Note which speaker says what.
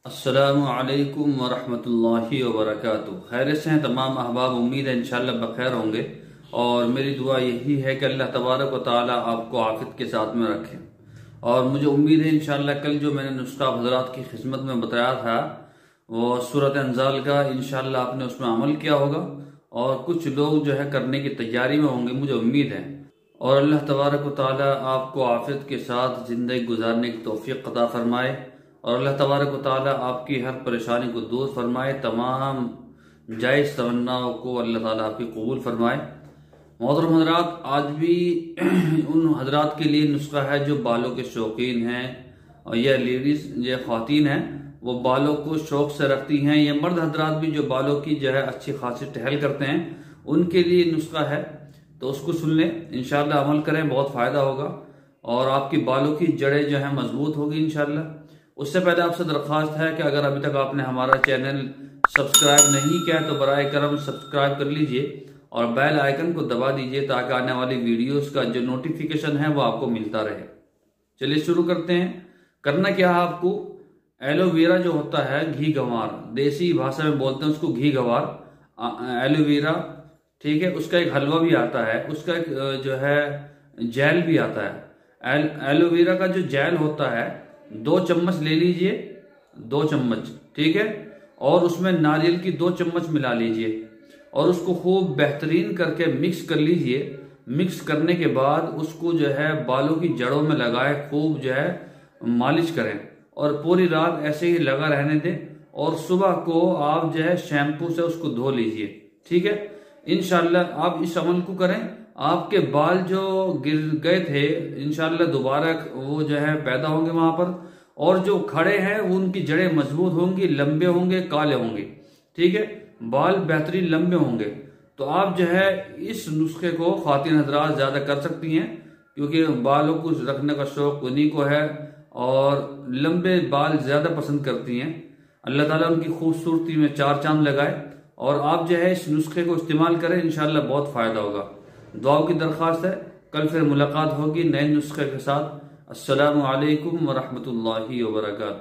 Speaker 1: अस्सलामु अलैकुम वरहमतुल्लाहि वबरकातुहू। खैरियत से हैं तमाम अहबाब। उम्मीद है इंशाअल्लाह बखैर होंगे और मेरी दुआ यही है कि अल्लाह तबारक व तआला आपको आफियत के साथ में रखे। और मुझे उम्मीद है इंशाअल्लाह कल जो मैंने नुस्खा हज़रात की खिदमत में बताया था वो सूरत अंजाल का, इंशाअल्लाह आपने उसमें अमल किया होगा और कुछ लोग जो है करने की तैयारी में होंगे, मुझे उम्मीद है। और अल्लाह तबारक व तआला आपको आफियत के साथ ज़िंदगी गुजारने की तौफीक अता फरमाए और अल्लाह तबारक व तआला आपकी हर परेशानी को दूर फरमाए। तमाम जायज़ तमन्नाओं को अल्लाह ताला आपकी कबूल फरमाए। मोहतरम हजरात, आज भी उन हजरात के लिए नुस्खा है जो बालों के शौकीन हैं, और यह लेडीज़ ये ख़वातीन हैं वो बालों को शौक से रखती हैं, ये मर्द हजरात भी जो बालों की जो है अच्छी खासी टहल करते हैं उनके लिए नुस्खा है। तो उसको सुन लें, इंशाअल्लाह अमल करें, बहुत फ़ायदा होगा और आपकी बालों की जड़ें जो है मजबूत होगी इंशाअल्लाह। उससे पहले आपसे दरख्वास्त है कि अगर अभी तक आपने हमारा चैनल सब्सक्राइब नहीं किया तो बराए करम सब्सक्राइब कर लीजिए और बेल आइकन को दबा दीजिए ताकि आने वाली वीडियोस का जो नोटिफिकेशन है वो आपको मिलता रहे। चलिए शुरू करते हैं। करना क्या है आपको, एलोवेरा जो होता है, घी गंवार, देसी भाषा में बोलते हैं उसको घी गंवार, एलोवेरा, ठीक है। उसका एक हलवा भी आता है, उसका एक जो है जेल भी आता है। एलोवेरा का जो जेल होता है 2 चम्मच ले लीजिए, 2 चम्मच, ठीक है। और उसमें नारियल की 2 चम्मच मिला लीजिए और उसको खूब बेहतरीन करके मिक्स कर लीजिए। मिक्स करने के बाद उसको जो है बालों की जड़ों में लगाए, खूब जो है मालिश करें और पूरी रात ऐसे ही लगा रहने दें और सुबह को आप जो है शैम्पू से उसको धो लीजिए, ठीक है। इंशाअल्लाह आप इस अमल को करें, आपके बाल जो गिर गए थे इंशाअल्लाह दोबारा वो जो है पैदा होंगे वहां पर, और जो खड़े हैं वो उनकी जड़ें मजबूत होंगी, लंबे होंगे, काले होंगे, ठीक है। बाल बेहतरीन लंबे होंगे। तो आप जो है इस नुस्खे को ख्वातीन हजरात ज्यादा कर सकती हैं क्योंकि बालों को रखने का शौक उन्हीं को है और लंबे बाल ज्यादा पसंद करती हैं। अल्लाह ताला उनकी खूबसूरती में 4 चांद लगाए और आप जो है इस नुस्खे को इस्तेमाल करें, इंशाअल्लाह बहुत फायदा होगा। दुआओं की दरख्वास्त है। कल फिर मुलाकात होगी नए नुस्खे के साथ। अस्सलामु अलैकुम वरहमतुल्लाहि वबरकातुहू।